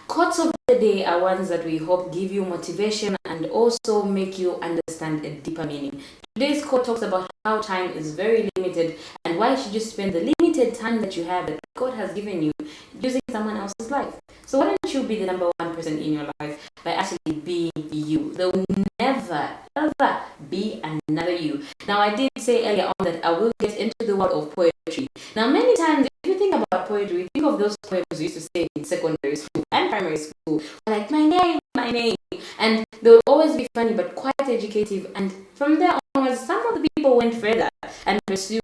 Quotes of the day are ones that we hope give you motivation and also make you understand a deeper meaning. Today's quote talks about how time is very limited and why should you spend the limited time that you have that God has given you using someone else's life. So why don't you be the number one person in your life by actually being you? There will never ever be another you. Now I did say earlier on that I will get into the world of poetry. Now many times if you think about poetry, think of those poems we used to say in secondary school and primary school, like my name, and they will always be funny but quite educative. And from there onwards, some of the people went further and pursued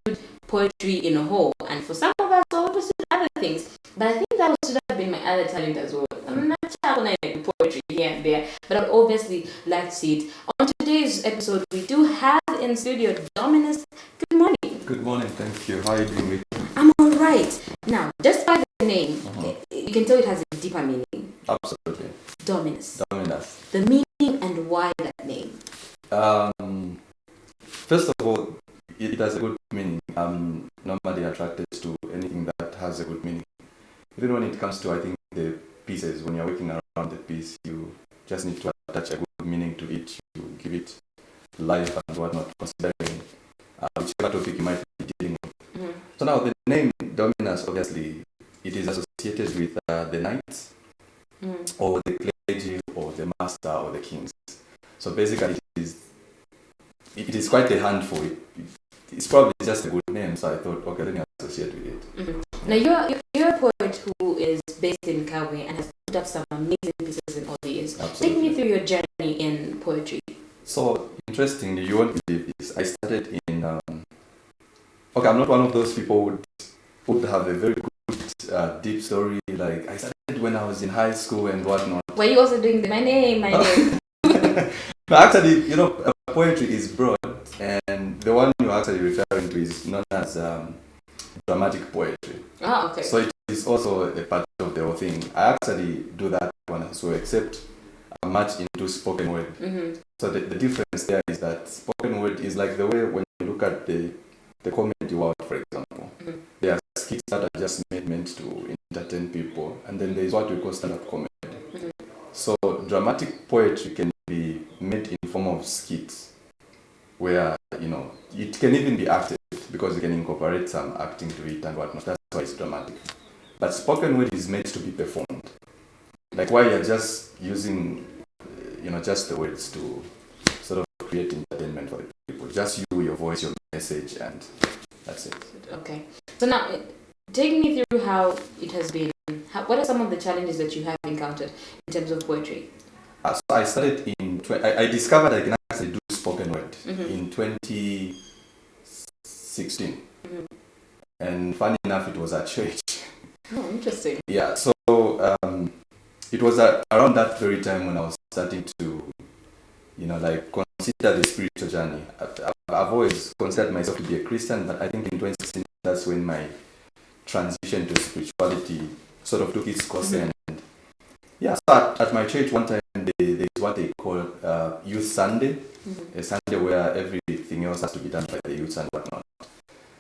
poetry in a whole, and for some of us, we pursued other things. But I think that should have been my other talent as well. I'm not sure when I do poetry here and there, but I'd obviously like to see it. On today's episode, we do have in studio Dominus. Good morning. Good morning, thank you. How are you doing, Rick? I'm alright. Now, just by the name, you can tell it has a deeper meaning. Absolutely. Dominus. Dominus. The meaning and why that name? First of all, it has a good meaning. I'm normally attracted to anything that has a good meaning. Even when it comes to, I think, the pieces, when you're working around the piece, you just need to attach a good meaning to it. You give it life and whatnot, considering whichever topic you might be dealing with. Mm-hmm. So now, the name Dominus, obviously, it is associated with the knights, or the clergy, or the master, or the kings. So basically, it is quite a handful. It's probably just a good name, so I thought, okay, let me associate with it. Mm-hmm. Now, you're a poet who is based in Kawe and has put up some amazing pieces in all the years. Absolutely. Take me through your journey in poetry. So, interestingly, you won't believe this. I started in... okay, I'm not one of those people who would have a very good, deep story. Like, I started when I was in high school and whatnot. Were you also doing my name? No, actually, poetry is broad, and the one you're actually referring to is known as dramatic poetry. Oh, okay. So it is also a part of the whole thing. I actually do that one as well, except I'm much into spoken word. Mm-hmm. So the difference there is that spoken word is like the way when you look at the comedy world, for example. Mm-hmm. There are skits that are just meant to entertain people, and then there is what we call stand-up comedy. Mm-hmm. So dramatic poetry can be made in form of skits, where it can even be acted because you can incorporate some acting to it and whatnot. That's why it's dramatic. But spoken word is meant to be performed, like why you're just using just the words to sort of create entertainment for the people. Just you, your voice, your message, and that's it. Okay. So now, take me through how it has been. What are some of the challenges that you have encountered in terms of poetry? So I started I discovered I can actually do spoken word in 2016. Mm-hmm. And funny enough, it was at church. Oh, interesting. Yeah, so it was around that very time when I was starting to, consider the spiritual journey. I've always considered myself to be a Christian, but I think in 2016, that's when my transition to spirituality sort of took its course. Mm-hmm. And yeah, so at my church one time, there's what they call Youth Sunday, a Sunday where everything else has to be done by the youth and whatnot.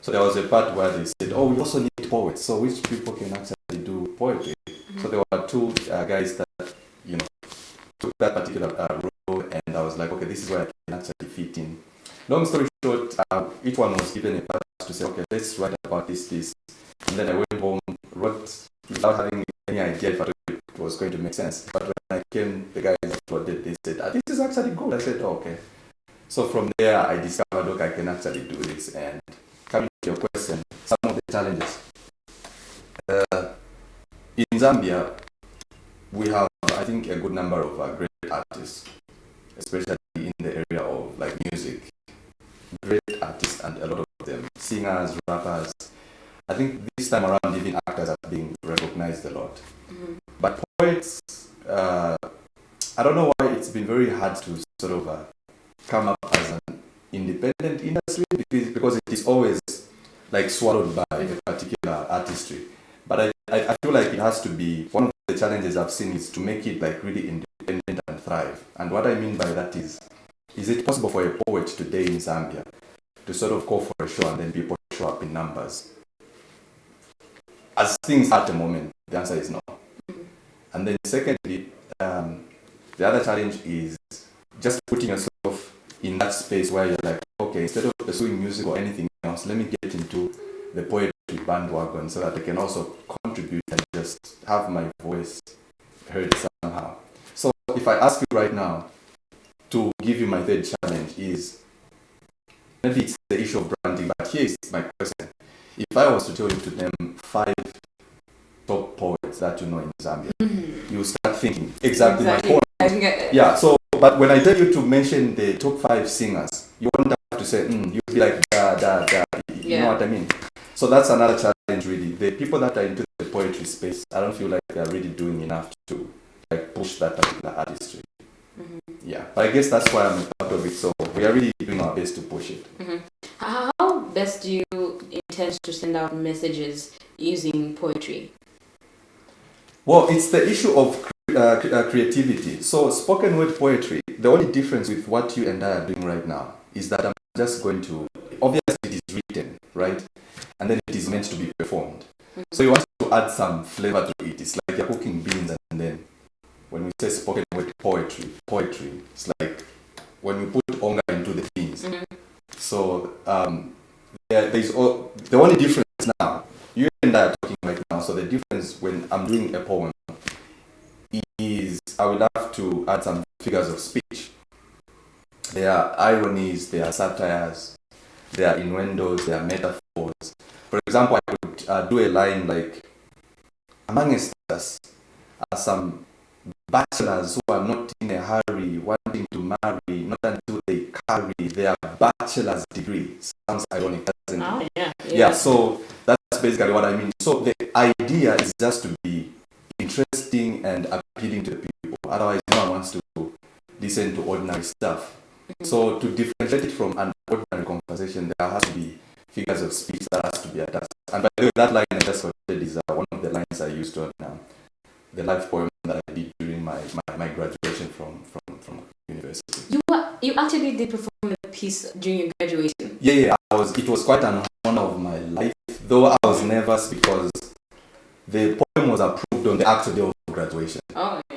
So there was a part where they said, we also need poets, so which people can actually do poetry? Mm-hmm. So there were two guys that, took that particular role, and I was like, okay, this is where I can actually fit in. Long story short, each one was given a part to say, okay, let's write about this. And then I went home, wrote without having any idea if it was going to make sense. But when I came, the guys wrote it, they said, this is actually good. I said, okay. So from there, I discovered, look, I can actually do this. And coming to your question, some of the challenges. In Zambia, we have, I think, a good number of great artists, especially in the area of like music. Great artists, and a lot of them, singers, rappers. I think this time around, even actors are being recognized a lot. Mm-hmm. But poets, I don't know why it's been very hard to sort of come up as an independent industry because it is always like swallowed by a particular artistry. But I feel like it has to be, one of the challenges I've seen is to make it like really independent and thrive. And what I mean by that is it possible for a poet today in Zambia to sort of call for a show and then people show up in numbers? As things are at the moment, the answer is no. And then secondly, the other challenge is just putting yourself in that space where you're like, okay, instead of pursuing music or anything else, let me get into the poetry bandwagon so that I can also contribute and just have my voice heard somehow. So if I ask you right now to give you my third challenge is, maybe it's the issue of branding, but here is my question. If I was to tell you to name 5 top poets that you know in Zambia, you start thinking exactly my point. Yeah, so, but when I tell you to mention the top 5 singers, you won't have to say, you'll be like, you know what I mean? So that's another challenge, really. The people that are into the poetry space, I don't feel like they're really doing enough to like push that particular artistry. Yeah, but I guess that's why I'm a part of it, so we are really doing our best to push it. How best do you intend to send out messages using poetry? Well, it's the issue of creativity. So spoken word poetry, the only difference with what you and I are doing right now is that I'm just going to, obviously it is written, right? And then it is meant to be performed. So you want to add some flavor to it. It's like you're cooking beans, and then when we say spoken word poetry, it's like when we put onga into the beans. So there's the only difference now, you and I are talking right now, so the difference when I'm doing a poem is I will have to add some figures of speech. There are ironies, there are satires, there are innuendos, there are metaphors. For example, I could do a line like, amongst us are some bachelors who are not in a hurry, wanting to marry, not until they carry their bachelor's degree. Sounds ironic, doesn't it? Yeah, so that's basically what I mean. So the idea is just to be interesting and appealing to the people. Otherwise, no one wants to listen to ordinary stuff. So to differentiate it from an ordinary conversation, there has to be figures of speech that has to be attached. And by the way, that line I just quoted is one of the lines I used on the live poem that I did during my graduation from university. You actually did perform a piece during your graduation? Yeah, it was quite an honor of my life, though I was nervous because the poem was approved on the actual day of graduation.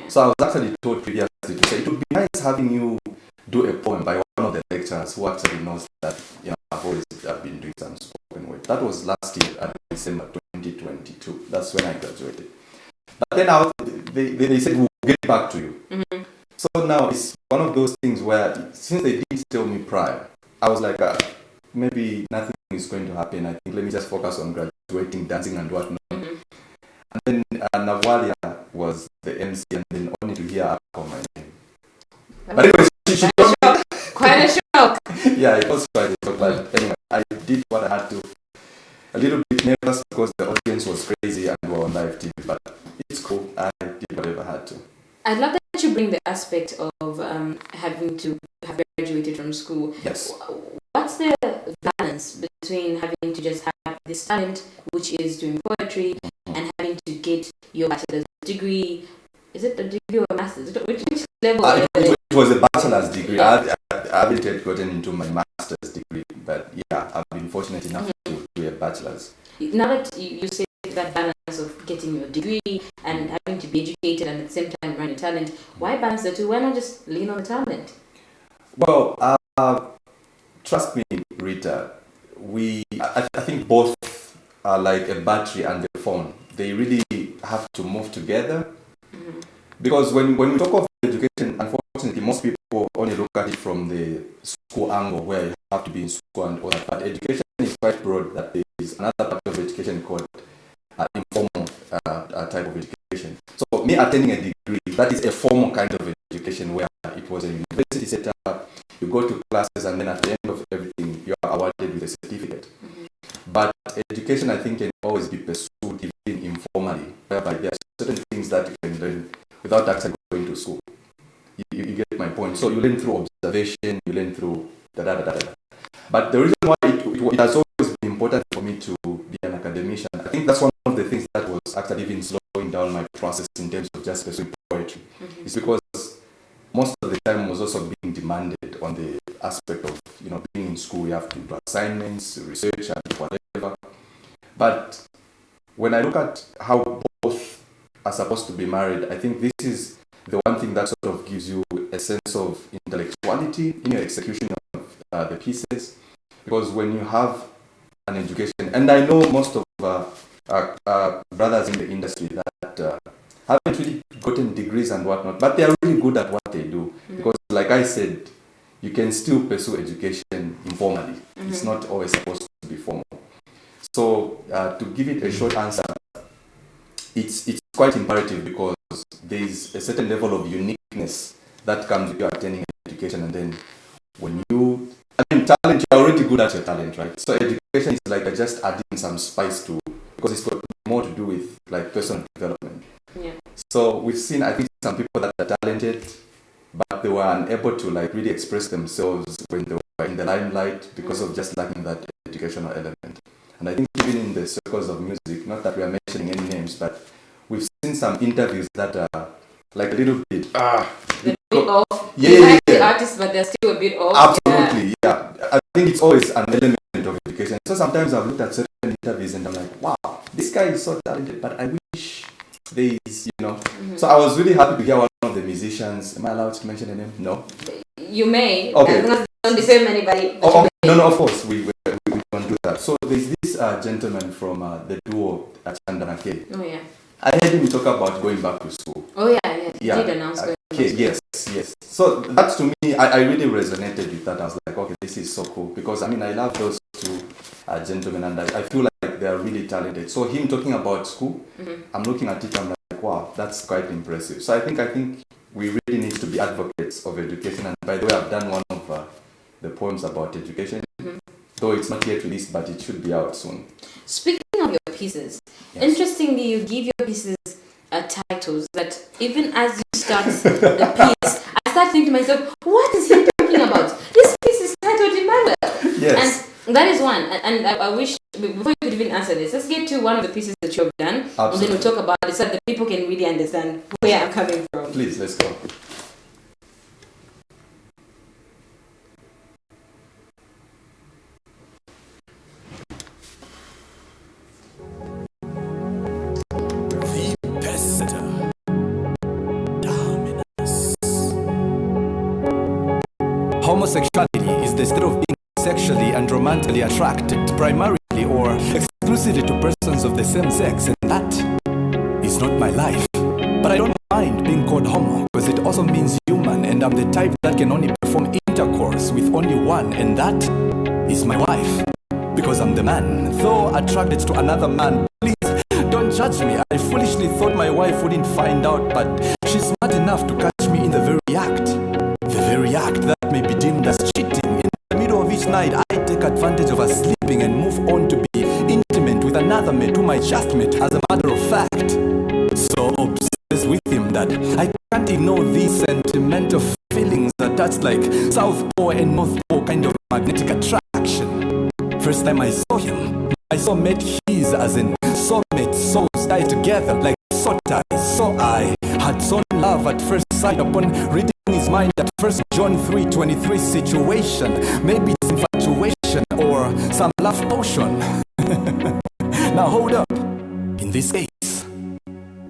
So I was actually told previously to say, it would be nice having you do a poem by one of the lecturers who actually knows that I've always been doing some spoken word. That was last year at December 2022. That's when I graduated. But then they said, we'll get back to you. So now it's one of those things where, since they didn't tell me prior, I was like, maybe nothing is going to happen. I think let me just focus on graduating, dancing and whatnot. And then Navalia was the MC, and then only to hear her call my name. But anyway, she quite a shock. Yeah, it was quite a shock. But anyway, I did what I had to. A little bit nervous because the audience was crazy and we were on live TV, but it's cool. I did whatever I had to. I'd love that you bring the aspect of having to have graduated from school. Yes. What's the balance between having to just have this talent, which is doing poetry, and having to get your bachelor's degree? Is it a degree or a master's? Which level? It was a bachelor's degree. I haven't yet gotten into my master's degree, but yeah, I've been fortunate enough to do a bachelor's. Now that you say that balance of getting your degree and having to be educated and at the same time run your talent, why balance the two? Why not just lean on the talent? Well, trust me, Rita, I think both are like a battery and a phone. They really have to move together. Because when we talk of education, unfortunately, most people only look at it from the school angle, where you have to be in school and all that. But education is quite broad. That there is another part of education called informal type of education. So me attending a degree, that is a formal kind of education where it was a university setup. You go to classes, and then at the end of everything, you are awarded with a certificate. But education, I think, can always be pursued even informally, whereby there are certain things that you can learn without actually going to school. You get my point. So you learn through observation, you learn through da-da-da-da-da. But the reason why it has always been important for me to be an academician, I think that's one of the things that was actually even slowing down my process in terms of just pursuing poetry. It's because most of the time was also being demanded on the aspect of, being in school, you have to do assignments, research and whatever. But when I look at how both are supposed to be married, I think this is the one thing that sort of gives you a sense of intellectuality in your execution of the pieces. Because when you have an education, and I know most of brothers in the industry that haven't really gotten degrees and whatnot, but they are really good at what they do. Because like I said, you can still pursue education informally. It's not always supposed to be formal. So to give it a short answer, it's quite imperative because there is a certain level of uniqueness that comes with you attending education, and then when you, talent, you're already good at your talent, right? So education is like just adding some spice to, because it's got more to do with like personal development. Yeah. So we've seen, I think, some people that are talented, but they were unable to like really express themselves when they were in the limelight because of just lacking that educational element. And I think even in the circles of music, not that we are mentioning any names, but we've seen some interviews that are like a little bit off. Yeah. The artists, but they're still a bit off. Absolutely, yeah. I think it's always an element of education. So sometimes I've looked at certain interviews and I'm like, wow, this guy is so talented, but I wish there is, So I was really happy to hear one of the musicians. Am I allowed to mention a name? No? You may. Okay. As long as you don't defame anybody. No, of course. We don't do that. So there's this gentleman from the duo at Chandana K. Oh, yeah. I heard him talk about going back to school. Oh, yeah. He did announce going back to school. Yes. So that to me, I really resonated with that. I was like, okay, this is so cool. Because, I love those two gentlemen, and I feel like they are really talented. So him talking about school, I'm looking at it, I'm like, wow, that's quite impressive. So I think we really need to be advocates of education. And by the way, I've done one of the poems about education. Though it's not yet released, but it should be out soon. Speaking of your pieces, interestingly, you give your pieces titles that even as you start the piece, I start thinking to myself, what is he talking about? This piece is titled Emmanuel. Yes. And that is one. And I wish, before you could even answer this, let's get to one of the pieces that you have done. Absolutely. And then we'll talk about it so that the people can really understand where I'm coming from. Please, let's go. Homosexuality is the state of being sexually and romantically attracted primarily or exclusively to persons of the same sex, and that is not my life. But I don't mind being called homo because it also means human, and I'm the type that can only perform intercourse with only one, and that is my wife. Because I'm the man, though attracted to another man. Please don't judge me. I foolishly thought my wife wouldn't find out, but she's smart enough to catch me in the very act. The very act that may be deemed as cheating. In the middle of each night, I take advantage of her sleeping and move on to be intimate with another mate whom I just met as a matter of fact. So obsessed with him that I can't ignore these sentimental feelings attached like South Pole and North Pole kind of magnetic attraction. First time I saw him, I saw met his as in soulmates, souls tied together like soul ties. So I had sown love at first sight upon reading his mind at 1 John 3:23 situation. Maybe it's infatuation or some love potion. Now hold up. In this case,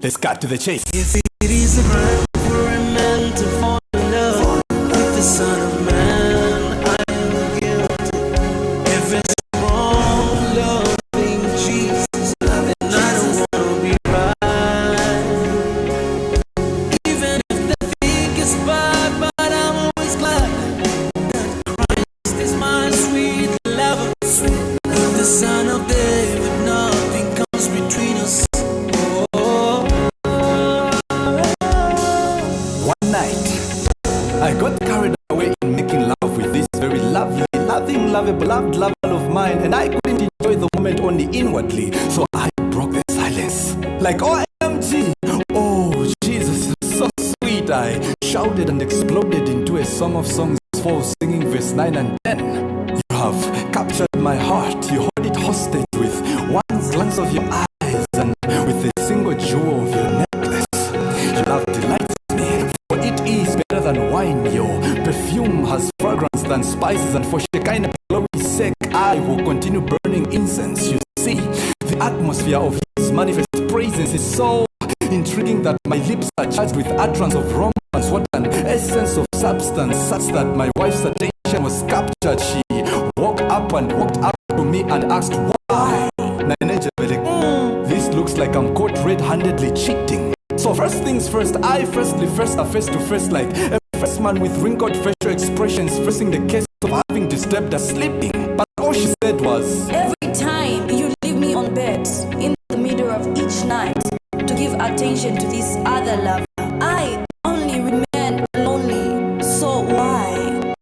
let's cut to the chase. If it is a crime for a man to fall in love with the Son of Man, I am guilty. If it's wrong, loving Jesus, then I don't want to be right. Even if the thing is bad, but I'm always glad that Christ is my sweet lover. With the Son of David, nothing comes between us. One night, I got carried away in making love with this very lovely, loving, beloved lover of mine, and I couldn't enjoy the moment only inwardly, so I broke the silence. Like OMG, oh Jesus, so sweet, I shouted and exploded into a song of songs 4, singing verse 9 and 10. You have captured my heart, you hold it hostage with one glance of your eyes and with a single jewel of your necklace. Your love delights me, for it is better than wine. Your perfume has fragrance than spices, and for Shekinah glory's sake, I will continue burning incense. You see, the atmosphere of his manifest presence is so intriguing intriguing that my lips are charged with utterance of romance. What an essence of substance, such that my wife's attention was captured. She walked up to me and asked, why? This looks like I'm caught red-handedly cheating. So first things first, I firstly are face to face like a first man with wrinkled facial expressions facing the case of having disturbed her sleeping. But all she said was, every time you leave me on bed in the middle of each night to give attention to this other lover, I only remain lonely. So why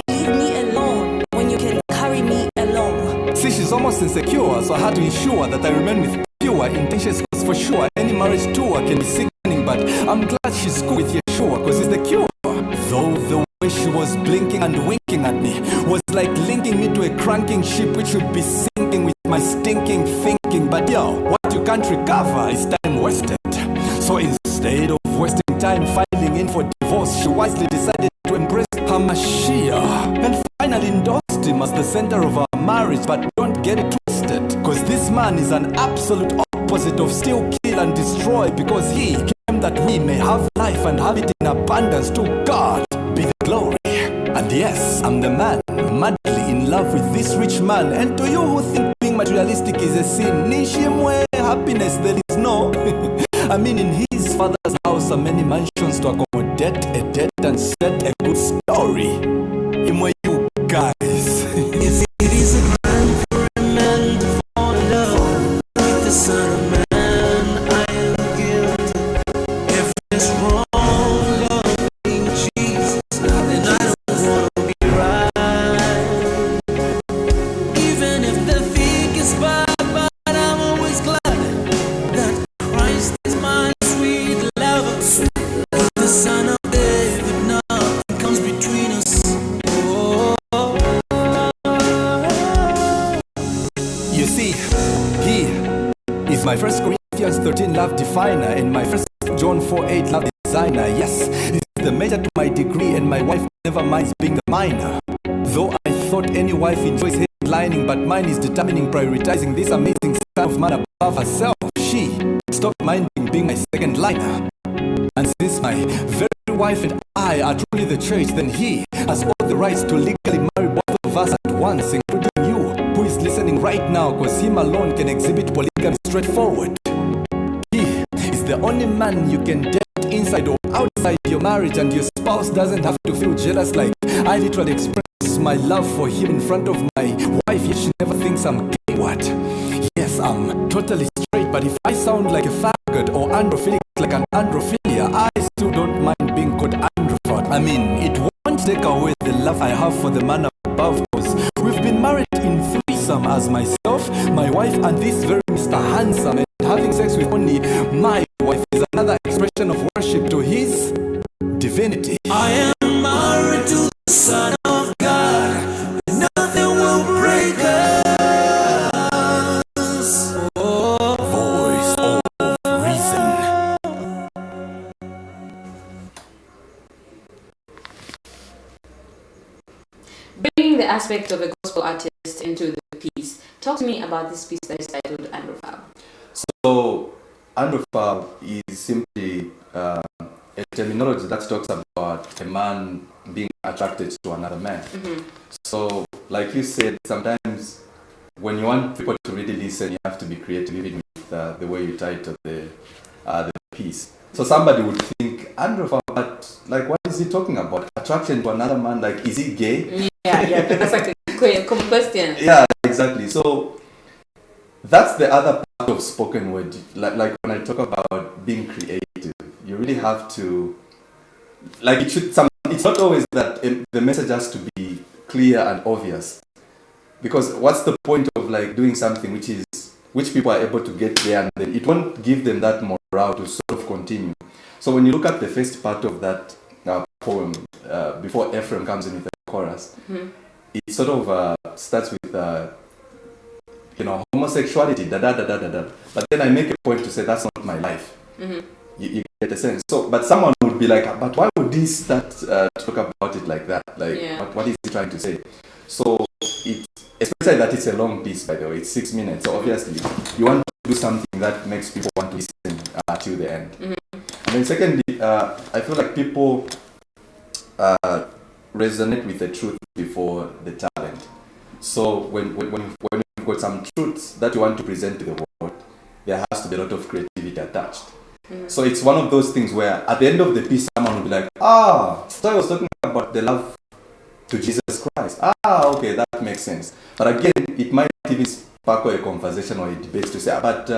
leave me alone when you can carry me along? See, she's almost insecure, so I had to ensure that I remain with pure intentions. Cause for sure, any marriage tour can be sickening, but I'm glad she's cool with Yeshua, cause it's the cure. Though the way she was blinking and winking at me was like linking me to a cranking ship which would be sinking with my stinking thinking. But yo, what you can't recover is time wasted. So instead of wasting time filing in for divorce, she wisely decided to embrace her Mashiach and finally endorsed him as the center of our marriage. But don't get it twisted, cause this man is an absolute opposite of steal, kill and destroy, because he came that we may have life and have it in abundance. To God be the glory. And yes, I'm the man madly in love with this rich man. And to you who think being materialistic is a sin, Nishimwe, happiness there is no. I mean, in his father's house are many mansions to accommodate a dead and set a good story. Imwe, you guys. If it is a crime for a man to fall in love with the Son of Man, I am guilty. If it's wrong loving Jesus, then I don't want to be right. Even if the thing is bad, but I'm always glad that Christ is my sweet lover. Like the Son of David, nothing comes between us. You see, he is my first Corinthians 13 love definer and my first John 4:8 love designer. Yes, he's the major to my degree and my wife never minds being the minor. Though I thought any wife enjoys headlining, but mine is determining, prioritizing this amazing son of man above herself. She stopped minding being my second liner. And since my very wife and I are truly the church, then he has all the rights to legally marry both of us at once, including you, who is listening right now, cause him alone can exhibit polygamy straightforward. He is the only man you can date inside or outside your marriage, and your spouse doesn't have to feel jealous like I literally express my love for him in front of my wife, yet she never thinks I'm gay. What? Yes, I'm totally straight, but if I sound like a faggot or androphilic like an androphilia, I still don't mind being called androphile. I mean, it won't take away the love I have for the man above, cause we've been married in threesome as myself, my wife, and this very Mr. Handsome, and having sex with only my wife is another expression of worship to his divinity. I am married to the Son of God. Nothing will break us. Voice of reason. Bringing the aspect of a gospel artist into the piece, talk to me about this piece that is titled Androphile. So, androphile is simply a terminology that talks about a man being attracted to another man. Mm-hmm. So, like you said, sometimes when you want people to really listen, you have to be creative, even with the way you title the piece. So somebody would think, androphile, but like, what is he talking about? Attraction to another man, like, is he gay? Yeah, that's like a common question. Yeah, exactly. So that's the other part of spoken word. Like when I talk about being creative, you really have to, like, it's not always that the message has to be clear and obvious. Because what's the point of like doing something which people are able to get there, and then it won't give them that morale to sort of continue. So when you look at the first part of that poem, before Ephraim comes in with the chorus, Mm-hmm. it sort of starts with homosexuality, da da da da da da. But then I make a point to say that's not my life. Mm-hmm. You get a sense. So, but someone would be like, but why would he start talk about it like that? Like, Yeah. what is he trying to say? So, especially that it's a long piece, by the way, it's 6 minutes. So obviously, you want to do something that makes people want to listen till the end. Mm-hmm. And then secondly, I feel like people resonate with the truth before the talent. So when you've got some truths that you want to present to the world, there has to be a lot of creativity attached. So it's one of those things where at the end of the piece, someone will be like, so I was talking about the love to Jesus Christ. Okay, that makes sense. But again, it might even spark a conversation or a debate to say, but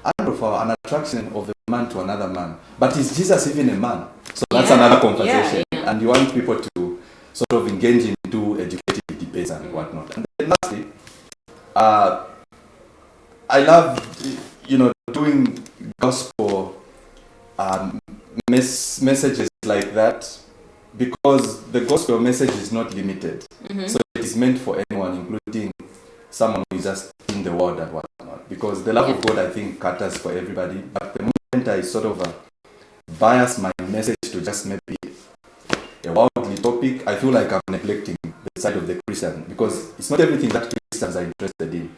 I don't know, for an attraction of a man to another man. But is Jesus even a man? So that's another conversation. Yeah. And you want people to sort of engage into educative debates and whatnot. And then lastly, I love, doing gospel messages like that, because the gospel message is not limited. So it is meant for anyone, including someone who is just in the world and whatnot. Because the love of God, I think, caters for everybody. But the moment I sort of bias my message to just maybe a worldly topic, I feel like I'm neglecting the side of the Christian, because it's not everything that Christians are interested in.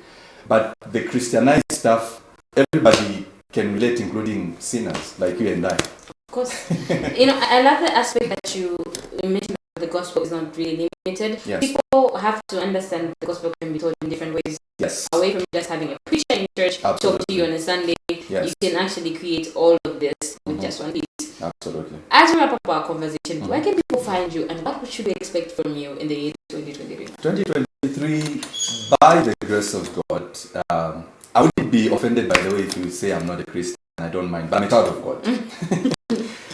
But the Christianized stuff, everybody can relate, including sinners like you and I. Of course. I love the aspect that you mentioned that the gospel is not really limited. Yes. People have to understand the gospel can be told in different ways. Yes. Away from just having a preacher in church talk to you on a Sunday, Yes. you can actually create all of this with just one piece. Absolutely. As we wrap up our conversation, where can people find you, and what should we expect from you in the year 2023? 2023, by the grace of God, I wouldn't be offended, by the way, if you say I'm not a Christian. I don't mind, but I'm a child of God.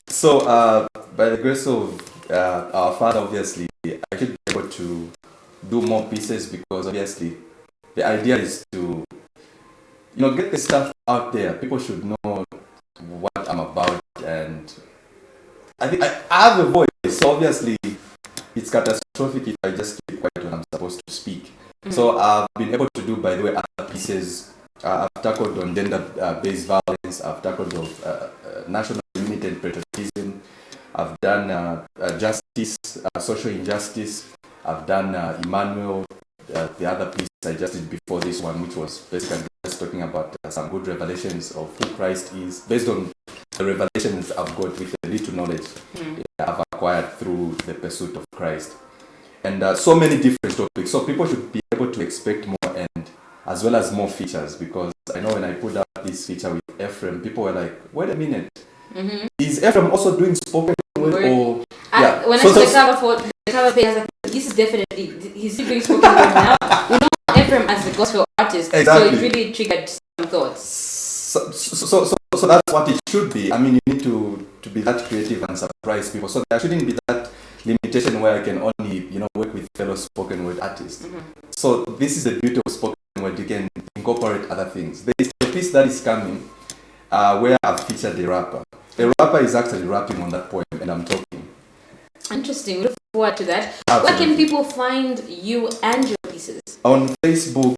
So, by the grace of our Father, obviously, I should be able to do more pieces, because obviously the idea is to, get the stuff out there. People should know what I'm about, and I think I have a voice, so obviously it's catastrophic if I just keep quiet when I'm supposed to speak. So I've been able to do, by the way, other pieces. I've tackled on gender-based violence. I've tackled on national unity and patriotism. I've done justice, social injustice. I've done Emmanuel, the other piece I just did before this one, which was basically just talking about some good revelations of who Christ is, based on the revelations I've got with the little knowledge I've acquired through the pursuit of Christ. And so many different topics. So people should be able to expect more, and as well as more features, because I know when I put out this feature with Ephraim, people were like, wait a minute, is Ephraim also doing spoken word? Or When I saw the cover page, I was like, this is definitely, he's doing spoken word now. We know Ephraim as a gospel artist, Exactly. so it really triggered some thoughts. So that's what it should be. I mean, you need to be that creative and surprise people. So there shouldn't be that limitation where I can only, work with fellow spoken word artists. So this is the beauty of spoken word. You can incorporate other things. There is a piece that is coming where I've featured a rapper. The rapper is actually rapping on that poem, and I'm talking. Interesting. We look forward to that. Absolutely. Where can people find you and your pieces? On Facebook,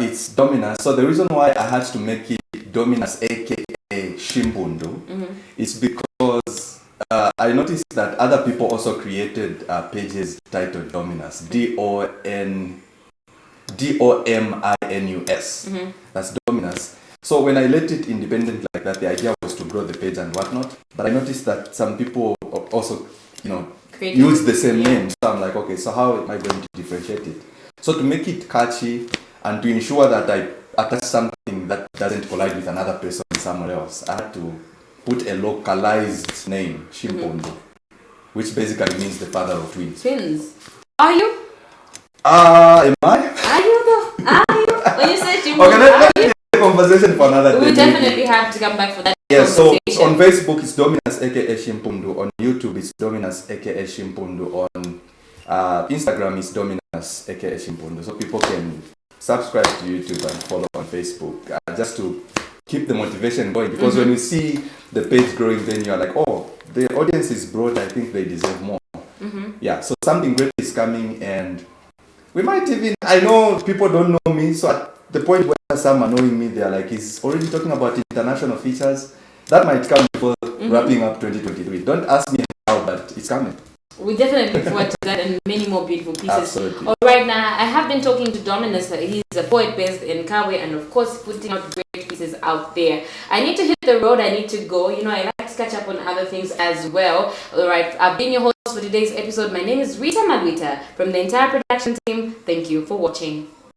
it's Dominus. So the reason why I had to make it Dominus, aka Shimbundu, is because I noticed that other people also created pages titled Dominus, Dominus. That's Dominus. So when I let it independent like that, the idea was to grow the page and whatnot. But I noticed that some people also, use the same name. So I'm like, okay, so how am I going to differentiate it? So to make it catchy and to ensure that I attach something that doesn't collide with another person somewhere else, I had to put a localized name, Shimpondo, which basically means the father of twins. Twins. Are you? Am I? Are you though? Are you? When you said Jimbo, Okay, let's take the conversation for another day. we definitely have to come back for that So conversation. on Facebook it's Dominus aka Shimpundu. On YouTube it's Dominus aka Shimpundu. On Instagram it's Dominus aka Shimpundu. So people can subscribe to YouTube and follow on Facebook just to keep the motivation going. Because when you see the page growing, then you're like, oh, the audience is broad. I think they deserve more. Yeah. So something great is coming, and we might even. I know people don't know me, so at the point where some are knowing me, they're like, he's already talking about international features. That might come before wrapping up 2023. Don't ask me how, but it's coming. We definitely look forward to that and many more beautiful pieces. Absolutely. All right, now I have been talking to Dominus. He's a poet based in Kawe and of course putting out great pieces out there. I need to hit the road. I need to go. You know, I like to catch up on other things as well. All right, I've been your host for today's episode. My name is Rita Malwita from the entire production team. Thank you for watching.